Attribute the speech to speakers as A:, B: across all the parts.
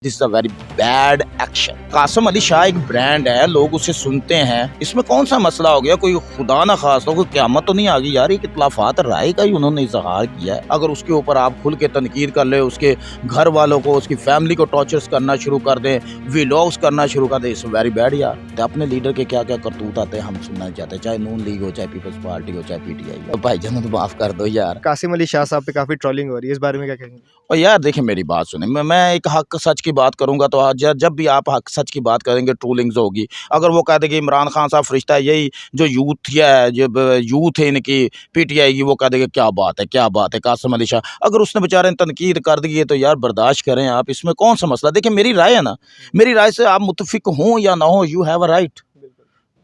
A: This is a very bad action. Kasim Ali Shah एक brand है, लोग उसे सुनते हैं, इसमें कौन सा मसला हो गया? कोई खुदा ना खास्ता कोई क़यामत तो नहीं आ गई यार। एक इत्तलाफात राय का ही उन्होंने इजहार किया है, अगर उसके ऊपर आप खुल के तनकीद कर ले, उसके घर वालों को, उसकी फैमिली को टॉर्चर्स करना शुरू कर दें, व्लॉग्स करना शुरू कर दें, इट्स वेरी बैड यार। तो अपने लीडर के क्या क्या करतूत आते हैं हम सुनना चाहते हैं, चाहे नून लीग हो, चाहे पीपल्स पार्टी हो, चाहे पीटीआई हो। भाई जान तो माफ कर दो यार।
B: कासिम अली शाह साहब पे काफ़ी ट्रोलिंग हो रही है, इस बारे में क्या कहेंगे?
A: और यार देखिए मेरी बात सुने, मैं एक हक सच की बात करूंगा तो आज जब भी आप हक सच की बात करेंगे ट्रोलिंग्स होगी। अगर वो कहते कि इमरान खान साहब फरिश्ता है, यही जो यूथ है, जो यूथ है इनकी पीटीआई की, वो कह देंगे क्या बात है, क्या बात है कासिम अली शाह। अगर उसने बेचारे ने तनकीद कर दी है तो यार बर्दाश्त करें आप, इसमें कौन सा मसला। देखिए मेरी राय है ना, मेरी राय से आप मुतफिक हों या ना हो, यू हैव अ राइट।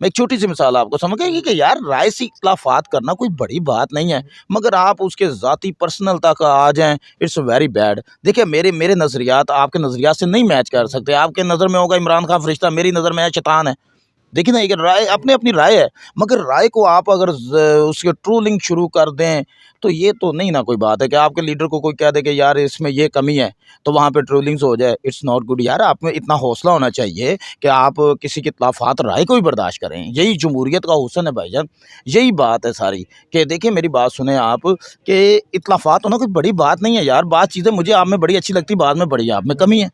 A: मैं एक छोटी सी मिसाल आपको समझ गई कि यार राय से इख्लाफात करना कोई बड़ी बात नहीं है, मगर आप उसके ज़ाती पर्सनल तक आ जाएं, इट्स वेरी बैड। देखिए मेरे मेरे नज़रियात आपके नज़रियात से नहीं मैच कर सकते। आपके नज़र में होगा इमरान खान फरिश्ता, मेरी नज़र में है शैतान है। देखिए ना, एक राय अपनी अपनी राय है, मगर राय को आप अगर उसके ट्रोलिंग शुरू कर दें तो ये तो नहीं ना कोई बात है कि आपके लीडर को कोई कह दे कि यार इसमें ये कमी है तो वहाँ पे ट्रोलिंग्स हो जाए। इट्स नॉट गुड यार। आप में इतना हौसला होना चाहिए कि आप किसी के इख्लाफात राय को भी बर्दाश्त करें। यही जमहूरियत का हुस्न है भाईजान, यही बात है सारी। कि देखिए मेरी बात सुने आप, कि इख्लाफात होना कोई बड़ी बात नहीं है यार। बात चीज़ें मुझे आप में बड़ी अच्छी लगती, बाद में बड़ी आप में कमी है,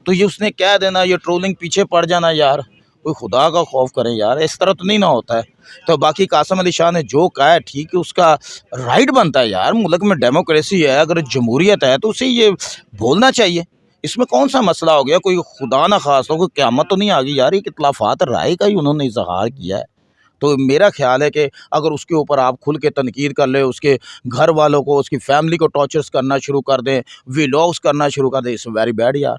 A: तो ये उसने कह देना, ये ट्रोलिंग पीछे पड़ जाना यार, कोई खुदा का खौफ करें यार, इस तरह तो नहीं ना होता है। तो बाकी कासिम अली शाह ने जो कहा है ठीक है, उसका राइट बनता है यार। मुल्क में डेमोक्रेसी है, अगर जमहूरियत है तो उसे ये बोलना चाहिए। इसमें कौन सा मसला हो गया? कोई खुदा ना खास्ता कोई क़यामत तो नहीं आ गई यार। एक इत्तलाफात राय का ही उन्होंने इजहार किया है, तो मेरा ख्याल है कि अगर उसके ऊपर आप खुल के तनकीद कर ले, उसके घर वालों को, उसकी फैमिली को टॉर्चर्स करना शुरू कर दें, व्लॉग्स करना शुरू कर दें, इट्स वेरी बैड यार।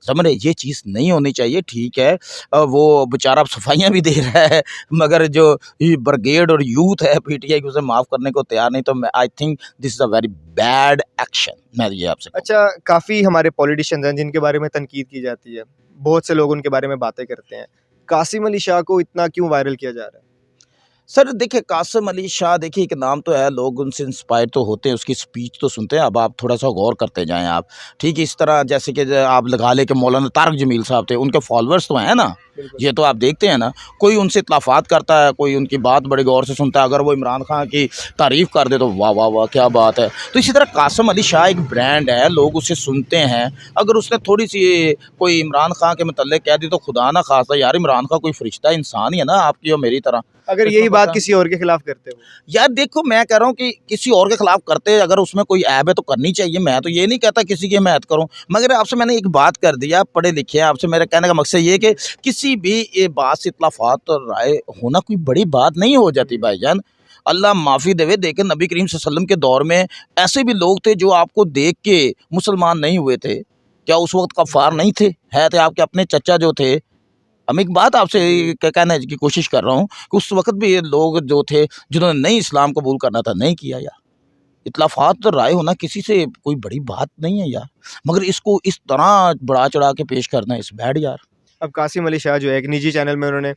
A: समझ रहे, ये चीज़ नहीं होनी चाहिए। ठीक है, वो बेचारा सफाइयाँ भी दे रहा है, मगर जो ये ब्रिगेड और यूथ है पीटीआई की, उसे माफ़ करने को तैयार नहीं। तो मैं I think this is a very bad action. मैं ये आपसे
B: अच्छा, काफ़ी हमारे पॉलिटिशियंस हैं जिनके बारे में तनकीद की जाती है, बहुत से लोग उनके बारे में बातें करते हैं। कासिम अली शाह को इतना क्यों वायरल किया जा रहा है?
A: सर देखिए कासिम अली शाह, देखिए एक नाम तो है, लोग उनसे इंस्पायर तो होते हैं, उसकी स्पीच तो सुनते हैं। अब आप थोड़ा सा गौर करते जाएं आप, ठीक है। इस तरह जैसे कि आप लगा ले कि मौलाना तारक जमील साहब थे, उनके फॉलोअर्स तो हैं ना, ये तो आप देखते हैं ना। कोई उनसे इत्तलाफात करता है, कोई उनकी बात बड़े गौर से सुनता है, अगर वो इमरान खान की तारीफ़ कर दे तो वाह वाह वाह क्या बात है। तो इसी तरह कासिम अली शाह एक ब्रांड है, लोग उसे सुनते हैं। अगर उसने थोड़ी सी कोई इमरान खान के मतलब कह दी तो खुदा ना खास्ता यार, इमरान खान कोई फरिश्ता इंसान ही है ना, आपकी और मेरी तरह।
B: अगर यही बात किसी और के खिलाफ करते हो?
A: यार देखो मैं कह रहा हूँ कि किसी और के खिलाफ करते, अगर उसमें कोई ऐब है तो करनी चाहिए। मैं तो ये नहीं कहता किसी की हिमायत करूँ, मगर आपसे मैंने एक बात कर दी, आप पढ़े लिखे हैं, आपसे मेरा कहने का मकसद ये है कि किसी भी ये बात से इत्तलाफात और राय होना कोई बड़ी बात नहीं हो जाती भाईजान। अल्लाह माफ़ी देवे। देखे नबी करीम सल्लल्लाहु अलैहि वसल्लम के दौर में ऐसे भी लोग थे जो आपको देख के मुसलमान नहीं हुए थे। क्या उस वक्त कफ़ार नहीं थे? है थे आपके अपने चचा जो थे। हम एक बात आपसे कहने की कोशिश कर रहा हूँ कि उस वक़्त भी ये लोग जो थे जिन्होंने नहीं इस्लाम कबूल करना था, नहीं किया यार। इत्तलाफ़ात तो राय होना किसी से कोई बड़ी बात नहीं है यार, मगर इसको इस तरह बढ़ा-चढ़ा के पेश करना इज़ बैड यार।
B: अब कासिम अली शाह जो है, एक निजी चैनल में उन्होंने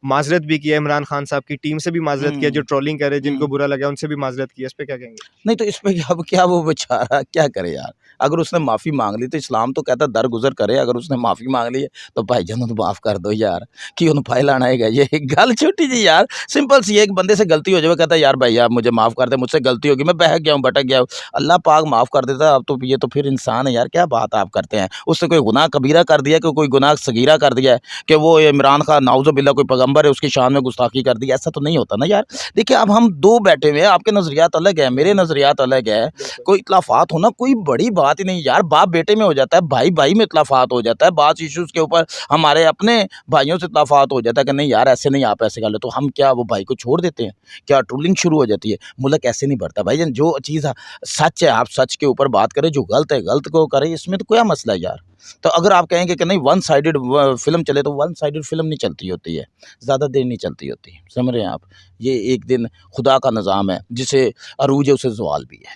B: माज़रत भी की है, इमरान खान साहब की टीम से भी माज़रत की है, जो ट्रोलिंग कर रहे हैं, जिनको बुरा लगा उनसे भी माज़रत की है। इस पे क्या कहेंगे?
A: नहीं तो इस पे क्या, अब क्या वो बेचारा क्या करे यार? अगर उसने माफ़ी माँग ली तो इस्लाम तो कहता है दरगुज़र करे। अगर उसने माफ़ी माँग ली है तो भाईजान तो माफ़ कर दो यार, क्यों फाइल आएगा। ये गल छोटी जी यार, सिंपल सी, एक बंदे से गलती हो जाए, वो कहता है यार भाई आप मुझे माफ़ कर दे, मुझसे गलती होगी, मैं बहक गया हूँ, भटक गया हूँ, अल्लाह पाक माफ़ कर देता है। अब तो ये तो फिर इंसान है यार, क्या बात आप करते हैं। उसने कोई गुनाह कबीरा कर दिया कि कोई गुनाह सगीरा कर दिया है कि वो इमरान खान नाउज़ुबिल्लाह कोई पैगंबर है, उसकी शान में गुस्ताखी कर दी, ऐसा तो नहीं होता ना यार। देखिए अब हम दो बैठे हुए हैं, आपके नज़रियात अलग है, मेरे नज़रियात अलग है। कोई इख्लाफात होना कोई बड़ी बात ही नहीं यार, बाप बेटे में हो जाता है, भाई भाई में इख्लाफात हो जाता है, बात इश्यूज़ के ऊपर हमारे अपने भाइयों से इख्लाफात हो जाता है कि नहीं यार ऐसे नहीं, आप ऐसे कर लो, तो हम क्या वो भाई को छोड़ देते हैं? क्या ट्रोलिंग शुरू हो जाती है? मुल्क ऐसे नहीं बढ़ता भाईजान। जो चीज़ सच है आप सच के ऊपर बात करें, जो गलत है गलत को करें, इसमें तो क्या मसला है यार। तो अगर आप कहेंगे कि नहीं वन साइडेड फ़िल्म चले, तो वन साइडेड फ़िल्म नहीं चलती होती है, ज़्यादा देर नहीं चलती होती, समझ रहे हैं आप। ये एक दिन खुदा का निज़ाम है, जिसे अरूज है उसे ज़वाल भी है,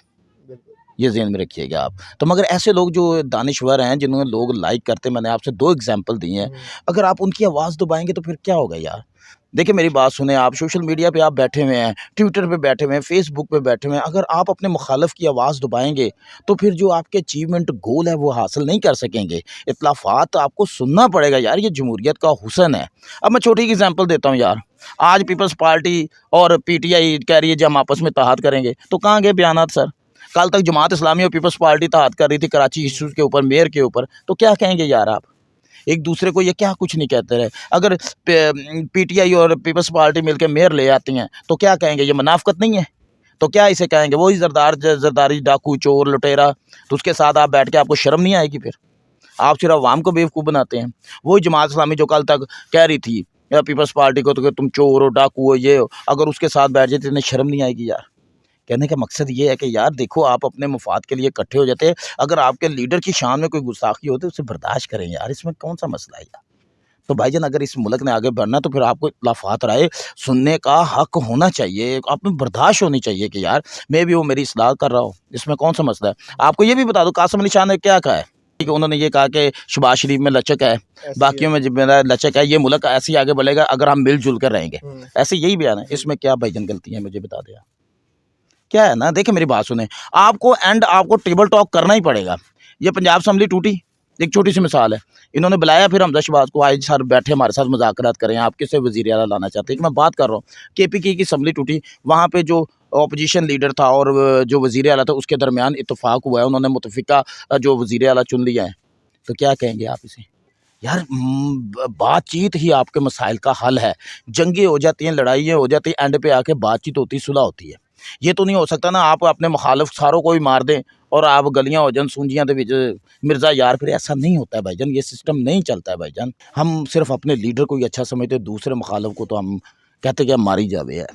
A: ये ज़हन में रखिएगा आप। तो मगर ऐसे लोग जो दानिश्वर हैं, जिन्हें लोग लाइक करते हैं, मैंने आपसे 2 एग्ज़ाम्पल दिए हैं, अगर आप उनकी आवाज़ दबाएँगे तो फिर क्या होगा यार? देखिए मेरी बात सुने, आप सोशल मीडिया पे आप बैठे हुए हैं, ट्विटर पे बैठे हुए हैं, फेसबुक पे बैठे हुए हैं, अगर आप अपने मुखालिफ की आवाज़ दबाएँगे, तो फिर जो आपके अचीवमेंट गोल है वो हासिल नहीं कर सकेंगे। इत्तलाफ़ात आपको सुनना पड़ेगा यार, ये जमहूरियत का हुस्न है। अब मैं छोटी सी एग्ज़ाम्पल देता हूँ यार, आज पीपल्स पार्टी और पीटीआई कह रही है जी हम आपस में इत्तेहाद करेंगे, तो कहाँ गए बयानात सर? कल तक जमात इस्लामी और पीपल्स पार्टी इत्तेहाद कर रही थी कराची इश्यूज़ के ऊपर, मेयर के ऊपर, तो क्या कहेंगे यार आप? एक दूसरे को ये क्या कुछ नहीं कहते रहे। अगर पीटीआई और पीपल्स पार्टी मिलकर मेयर ले आती हैं तो क्या कहेंगे, ये मुनाफ़िक़त नहीं है? तो क्या इसे कहेंगे? वही जरदारी डाकू चोर लुटेरा, तो उसके साथ आप बैठ के आपको शर्म नहीं आएगी फिर? आप सिर्फ अवाम को बेवकूफ़ बनाते हैं। वही जमात इस्लामी जो कल तक कह रही थी या पीपल्स पार्टी को तो कि तुम चोर हो, डाकू हो, ये हो, अगर उसके साथ बैठ जाए तो इन्हें शर्म नहीं आएगी यार? कहने का मकसद ये है कि यार देखो, आप अपने मफाद के लिए इकट्ठे हो जाते हैं, अगर आपके लीडर की शान में कोई गुस्ताखी हो तो उसे बर्दाश्त करें यार, इसमें कौन सा मसला है यार? तो भाईजान अगर इस मुल्क ने आगे बढ़ना तो फिर आपको इख्तिलाफ़ात राय सुनने का हक होना चाहिए, आप में बर्दाश्त होनी चाहिए कि यार मैं भी वो मेरी इस्लाह कर रहा हूँ, इसमें कौन सा मसला है? आपको ये भी बता दूँ कासिम अली शाह ने क्या कहा है कि उन्होंने ये कहा कि शहबाज शरीफ में लचक है, बाकियों में जो मेरा लचक है, ये मुल्क ऐसे ही आगे बढ़ेगा अगर हम मिल-जुल कर रहेंगे। ऐसे यही बयान है, इसमें क्या भाईजान गलती है मुझे बता दें आप? क्या है ना, देखिए मेरी बात सुने, आपको टेबल टॉक करना ही पड़ेगा। ये पंजाब असेंबली टूटी, एक छोटी सी मिसाल है, इन्होंने बुलाया फिर हमजा शहबाज को, आज सर बैठे हमारे साथ मुज़ाकरात करें, आप किसे वज़ीर आला लाना चाहते हैं? कि मैं बात कर रहा हूँ केपीके की असेंबली टूटी, वहाँ पे जो अपोजिशन लीडर था और जो वज़ीर आला था उसके दरमियान इत्तेफाक हुआ है, उन्होंने मुतफ़िका जो वज़ीर आला चुन लिया है, तो क्या कहेंगे आप इसे? यार बातचीत ही आपके मसाइल का हल है। जंगें हो जाती हैं, लड़ाइयाँ हो जाती हैं, एंड पे आके बातचीत होती है, सुलह होती है। ये तो नहीं हो सकता ना आप अपने मुखालिफ सारों को ही मार दें और आप गलियां हो जान सूंजियां दे विच मिर्ज़ा यार, फिर ऐसा नहीं होता है भाईजान, ये सिस्टम नहीं चलता है भाईजान। हम सिर्फ अपने लीडर को ही अच्छा समझते, दूसरे मुखालिफ को तो हम कहते कि मारी जावे है,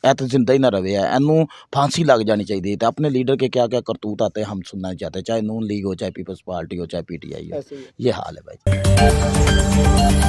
A: ऐ तो जिंदा ही ना रवे है, एनू फांसी लग जानी चाहिए। तो अपने लीडर के क्या क्या करतूत आते हैं हम सुनना नहीं चाहते, चाहे नून लीग हो, चाहे पीपल्स पार्टी हो, चाहे पीटीआई हो, ये हाल है भाई।